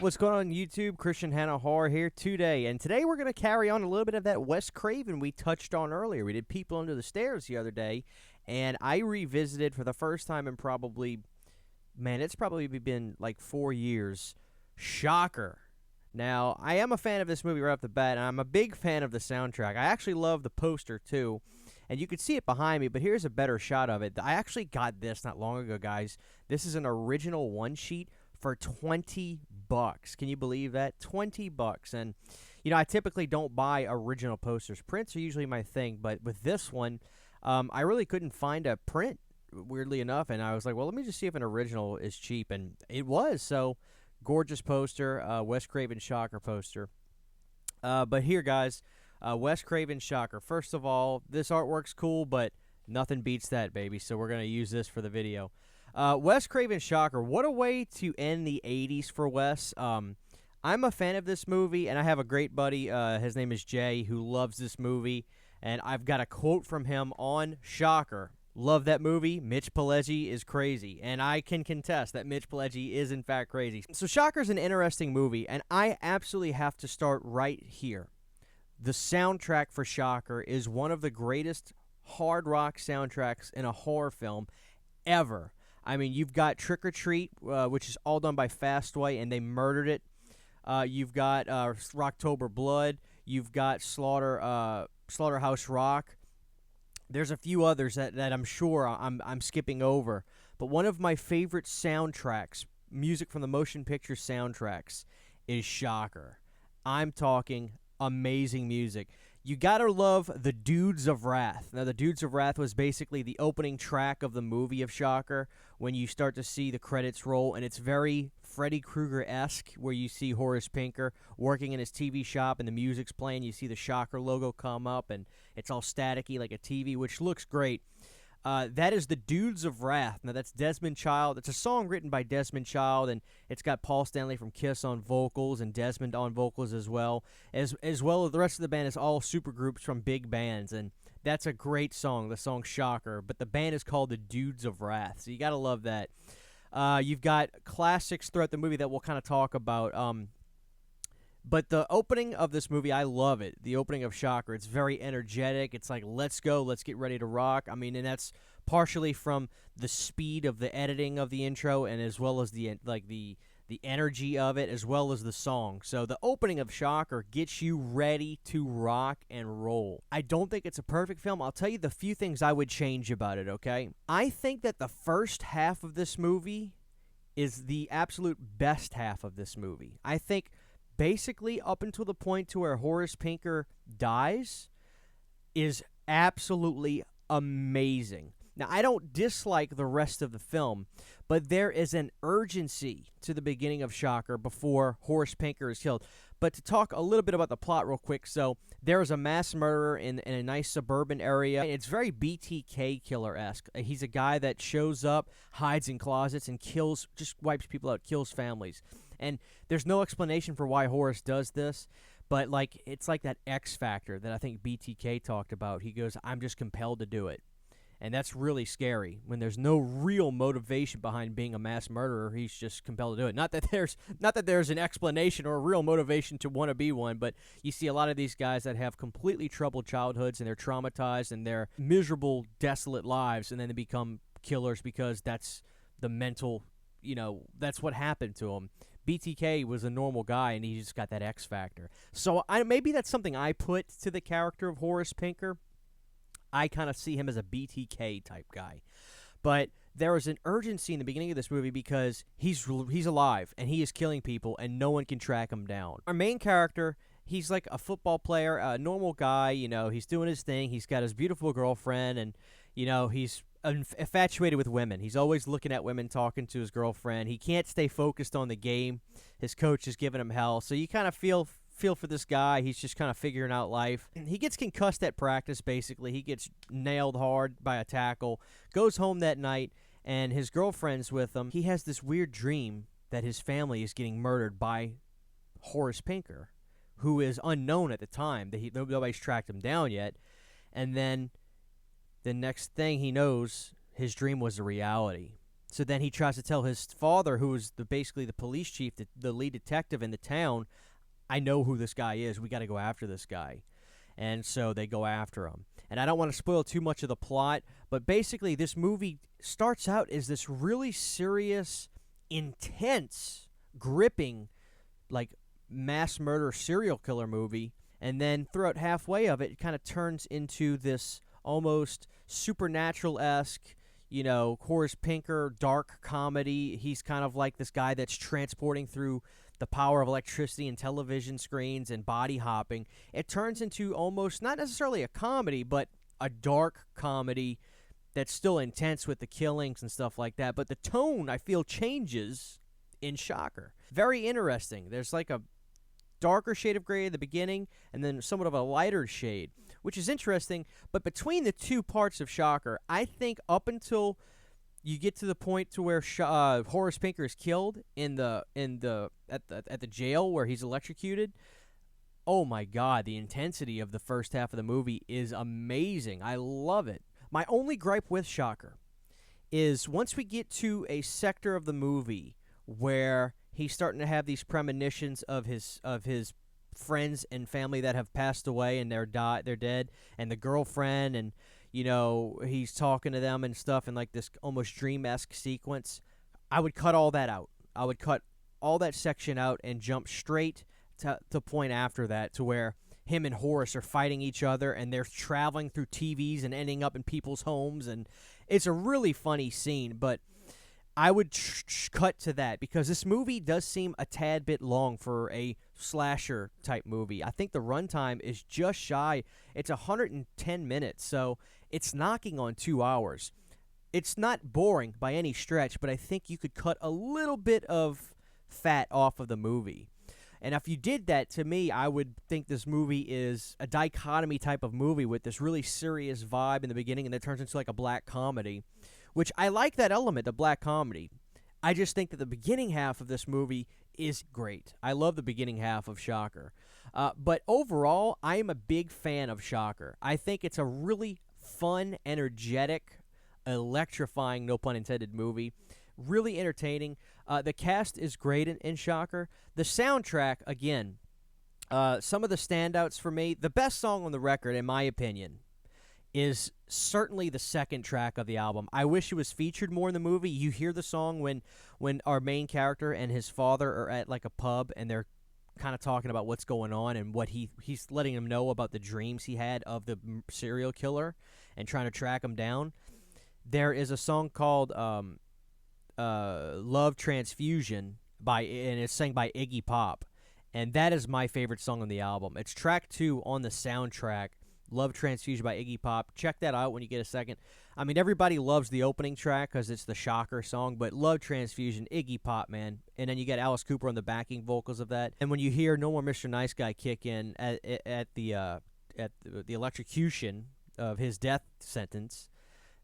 What's going on YouTube? Christian Hanna Horror here today, and today we're going to carry on a little bit of that Wes Craven we touched on earlier. We did People Under the Stairs the other day, and I revisited for the first time in probably, man, it's probably been like 4 years, Shocker. Now, I am a fan of this movie right off the bat, and I'm a big fan of the soundtrack. I actually love the poster, too, and you can see it behind me, but here's a better shot of it. I actually got this not long ago, guys. This is an original one-sheet for $20. Can you believe that? $20. And, you know, I typically don't buy original posters. Prints are usually my thing, but with this one, I really couldn't find a print, weirdly enough, and I was like, well, let me just see if an original is cheap, and it was, so gorgeous poster, Wes Craven Shocker poster. But here, guys, Wes Craven Shocker. First of all, this artwork's cool, but nothing beats that, baby, so we're going to use this for the video. Wes Craven Shocker, what a way to end the 80s for Wes. I'm a fan of this movie, and I have a great buddy, his name is Jay, who loves this movie, and I've got a quote from him on Shocker. Love that movie. Mitch Pileggi is crazy, and I can contest that Mitch Pileggi is in fact crazy. So Shocker's an interesting movie, and I absolutely have to start right here. The soundtrack for Shocker is one of the greatest hard rock soundtracks in a horror film ever. I mean, you've got Trick or Treat, which is all done by Fastway, and they murdered it. You've got Rocktober Blood. You've got Slaughterhouse Rock. There's a few others that I'm sure I'm skipping over. But one of my favorite soundtracks, music from the motion picture soundtracks, is Shocker. I'm talking amazing music. You gotta love the Dudes of Wrath. Now, the Dudes of Wrath was basically the opening track of the movie of Shocker when you start to see the credits roll, and it's very Freddy Krueger-esque, where you see Horace Pinker working in his TV shop, and the music's playing. You see the Shocker logo come up, and it's all staticky like a TV, which looks great. That is the Dudes of Wrath. Now, that's Desmond Child. It's a song written by Desmond Child, and it's got Paul Stanley from Kiss on vocals and Desmond on vocals as well. As well as the rest of the band is all supergroups from big bands, and that's a great song, the song Shocker. But the band is called the Dudes of Wrath, so you got to love that. You've got classics throughout the movie that we'll kind of talk about. But the opening of this movie, I love it. The opening of Shocker, it's very energetic. It's like, let's go, let's get ready to rock. I mean, and that's partially from the speed of the editing of the intro, and as well as the energy of it, as well as the song. So the opening of Shocker gets you ready to rock and roll. I don't think it's a perfect film. I'll tell you the few things I would change about it, okay? I think that the first half of this movie is the absolute best half of this movie. I think basically up until the point to where Horace Pinker dies is absolutely amazing. Now, I don't dislike the rest of the film, but there is an urgency to the beginning of Shocker before Horace Pinker is killed. But to talk a little bit about the plot real quick, so there is a mass murderer in a nice suburban area. It's very BTK killer-esque. He's a guy that shows up, hides in closets, and kills, just wipes people out, kills families. And there's no explanation for why Horace does this, but like it's like that X factor that I think BTK talked about. He goes, I'm just compelled to do it. And that's really scary when there's no real motivation behind being a mass murderer. He's just compelled to do it. Not that there's an explanation or a real motivation to want to be one, but you see a lot of these guys that have completely troubled childhoods, and they're traumatized, and they're miserable, desolate lives, and then they become killers because that's the mental, that's what happened to them. BTK was a normal guy, and he just got that X factor. So maybe that's something I put to the character of Horace Pinker. I kind of see him as a BTK type guy. But there is an urgency in the beginning of this movie because he's alive, and he is killing people, and no one can track him down. Our main character, he's like a football player, a normal guy, he's doing his thing. He's got his beautiful girlfriend, and, he's infatuated with women. He's always looking at women, talking to his girlfriend. He can't stay focused on the game. His coach is giving him hell. So you kind of feel for this guy. He's just kind of figuring out life. He gets concussed at practice, basically. He gets nailed hard by a tackle, goes home that night, and his girlfriend's with him. He has this weird dream that his family is getting murdered by Horace Pinker, who is unknown at the time. Nobody's tracked him down yet. And then the next thing he knows, his dream was a reality. So then he tries to tell his father, who is basically the police chief, the lead detective in the town, I know who this guy is. We got to go after this guy. And so they go after him. And I don't want to spoil too much of the plot, but basically this movie starts out as this really serious, intense, gripping, like mass murder serial killer movie. And then throughout halfway of it, it kind of turns into this almost supernatural-esque, Horace Pinker, dark comedy. He's kind of like this guy that's transporting through the power of electricity and television screens and body hopping. It turns into almost, not necessarily a comedy, but a dark comedy that's still intense with the killings and stuff like that. But the tone, I feel, changes in Shocker. Very interesting. There's like a darker shade of gray at the beginning and then somewhat of a lighter shade, which is interesting. But between the two parts of Shocker, I think up until you get to the point to where Horace Pinker is killed at the jail where he's electrocuted, oh my God, the intensity of the first half of the movie is amazing. I love it. My only gripe with Shocker is once we get to a sector of the movie where he's starting to have these premonitions of his friends and family that have passed away and they're dead, and the girlfriend, and he's talking to them and stuff in like this almost dream-esque sequence. I would cut all that out. I would cut all that section out and jump straight to the point after that, to where him and Horace are fighting each other and they're traveling through TVs and ending up in people's homes, and it's a really funny scene. But I would cut to that because this movie does seem a tad bit long for a slasher type movie. I think the runtime is just shy. It's 110 minutes, so it's knocking on 2 hours. It's not boring by any stretch, but I think you could cut a little bit of fat off of the movie. And if you did that, to me, I would think this movie is a dichotomy type of movie with this really serious vibe in the beginning, and then it turns into like a black comedy, which I like that element, the black comedy. I just think that the beginning half of this movie is great. I love the beginning half of Shocker. But overall, I am a big fan of Shocker. I think it's a really fun, energetic, electrifying, no pun intended, movie. Really entertaining. The cast is great in Shocker. The soundtrack, again, some of the standouts for me, the best song on the record, in my opinion, is certainly the second track of the album. I wish it was featured more in the movie. You hear the song when our main character and his father are at like a pub and they're kind of talking about what's going on and what he's letting him know about the dreams he had of the serial killer and trying to track him down. There is a song called Love Transfusion and it's sang by Iggy Pop, and that is my favorite song on the album. It's track 2 on the soundtrack, Love Transfusion by Iggy Pop. Check that out when you get a second. I mean, everybody loves the opening track because it's the Shocker song, but Love Transfusion, Iggy Pop, man. And then you get Alice Cooper on the backing vocals of that. And when you hear No More Mr. Nice Guy kick in at the electrocution of his death sentence,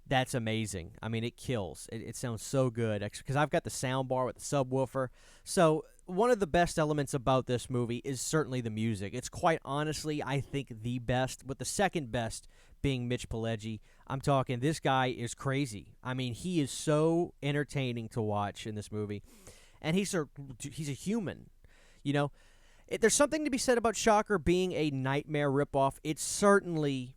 that's amazing. I mean, it kills. It sounds so good because I've got the sound bar with the subwoofer. So one of the best elements about this movie is certainly the music. It's quite honestly, I think, the best, with the second best being Mitch Pileggi. I'm talking, this guy is crazy. I mean, he is so entertaining to watch in this movie. And he's a human, There's something to be said about Shocker being a Nightmare ripoff. It's certainly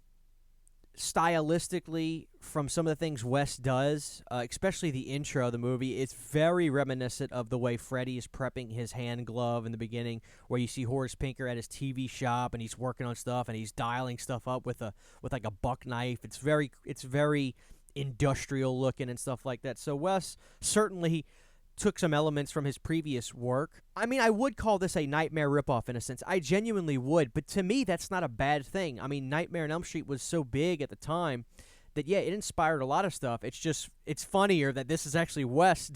stylistically, from some of the things Wes does, especially the intro of the movie, it's very reminiscent of the way Freddy is prepping his hand glove in the beginning, where you see Horace Pinker at his TV shop and he's working on stuff and he's dialing stuff up with like a buck knife. It's very industrial looking and stuff like that. So Wes certainly took some elements from his previous work. I mean, I would call this a Nightmare ripoff in a sense. I genuinely would, but to me, that's not a bad thing. I mean, Nightmare on Elm Street was so big at the time that, yeah, it inspired a lot of stuff. It's funnier that this is actually Wes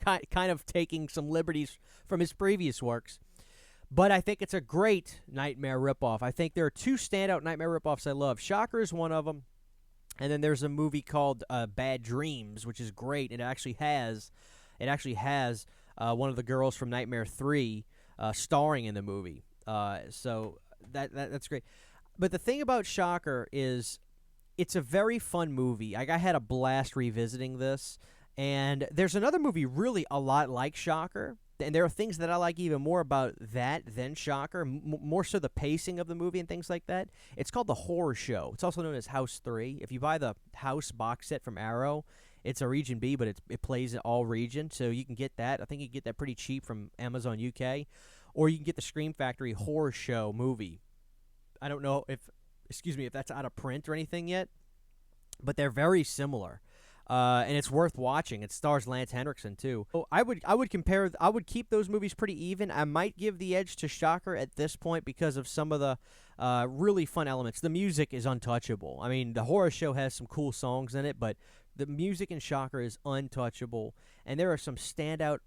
kind of taking some liberties from his previous works. But I think it's a great Nightmare ripoff. I think there are 2 standout Nightmare ripoffs I love. Shocker is one of them, and then there's a movie called Bad Dreams, which is great. It actually has one of the girls from Nightmare 3 starring in the movie. So that's great. But the thing about Shocker is it's a very fun movie. I had a blast revisiting this, And there's another movie really a lot like Shocker, and there are things that I like even more about that than Shocker, more so the pacing of the movie and things like that. It's called The Horror Show. It's also known as House 3. If you buy the House box set from Arrow, it's a Region B, but it plays in all regions, so you can get that. I think you can get that pretty cheap from Amazon UK, or you can get the Scream Factory Horror Show movie. I don't know if that's out of print or anything yet, but they're very similar. And it's worth watching. It stars Lance Henriksen too. So I would keep those movies pretty even. I might give the edge to Shocker at this point because of some of the really fun elements. The music is untouchable. I mean, the Horror Show has some cool songs in it, but the music in Shocker is untouchable. And there are some standout,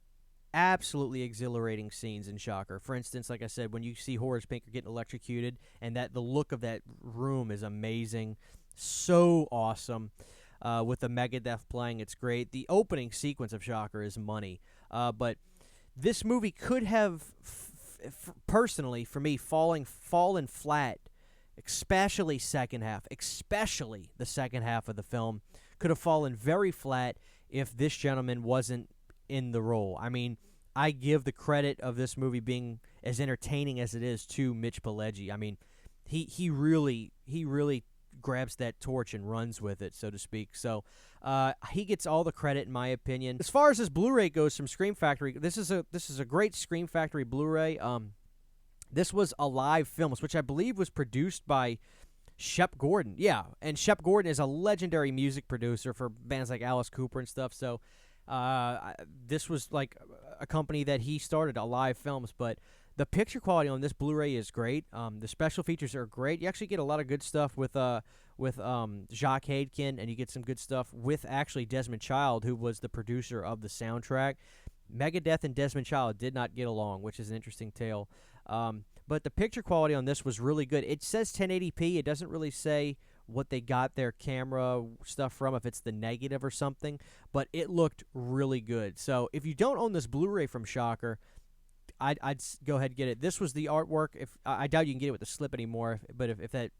absolutely exhilarating scenes in Shocker. For instance, like I said, when you see Horace Pinker getting electrocuted, and the look of that room is amazing, so awesome. With the Megadeth playing, it's great. The opening sequence of Shocker is money. But this movie could have, personally, for me, fallen flat, especially the second half of the film, could have fallen very flat if this gentleman wasn't in the role. I mean, I give the credit of this movie being as entertaining as it is to Mitch Pileggi. I mean, he really grabs that torch and runs with it, so to speak. So he gets all the credit, in my opinion. As far as this Blu-ray goes from Scream Factory, this is a great Scream Factory Blu-ray. This was a live film, which I believe was produced by Shep Gordon. Yeah, and Shep Gordon is a legendary music producer for bands like Alice Cooper and stuff. So this was like a company that he started, Alive Films, but the picture quality on this Blu-ray is great. The special features are great. You actually get a lot of good stuff with Jacques Hadekin, and you get some good stuff with actually Desmond Child, who was the producer of the soundtrack. Megadeth and Desmond Child did not get along, which is an interesting tale. But the picture quality on this was really good. It says 1080p. It doesn't really say what they got their camera stuff from, if it's the negative or something, but it looked really good. So if you don't own this Blu-ray from Shocker, I'd go ahead and get it. This was the artwork. I doubt you can get it with the slip anymore, but if that,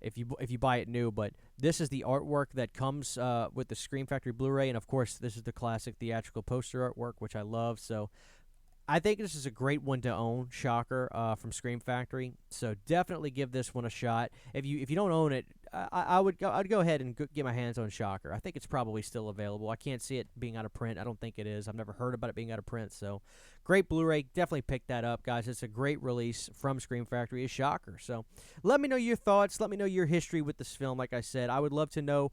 if you buy it new, but this is the artwork that comes with the Scream Factory Blu-ray, and of course this is the classic theatrical poster artwork, which I love. So I think this is a great one to own, Shocker, from Scream Factory. So definitely give this one a shot. If you don't own it, I'd go ahead and get my hands on Shocker. I think it's probably still available. I can't see it being out of print. I don't think it is. I've never heard about it being out of print. So great Blu-ray. Definitely pick that up, guys. It's a great release from Scream Factory. Is Shocker. So let me know your thoughts. Let me know your history with this film. Like I said, I would love to know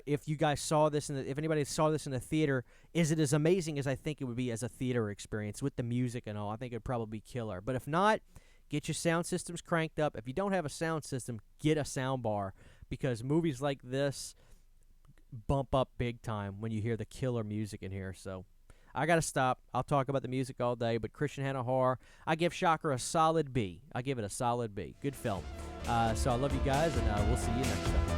if you guys saw this, if anybody saw this in the theater. Is it as amazing as I think it would be as a theater experience with the music and all? I think it would probably be killer. But if not, get your sound systems cranked up. If you don't have a sound system, get a sound bar, because movies like this bump up big time when you hear the killer music in here. So I got to stop. I'll talk about the music all day, but Christian Hanna Horror, I give Shocker a solid B. I give it a solid B. Good film. So I love you guys, and we'll see you next time.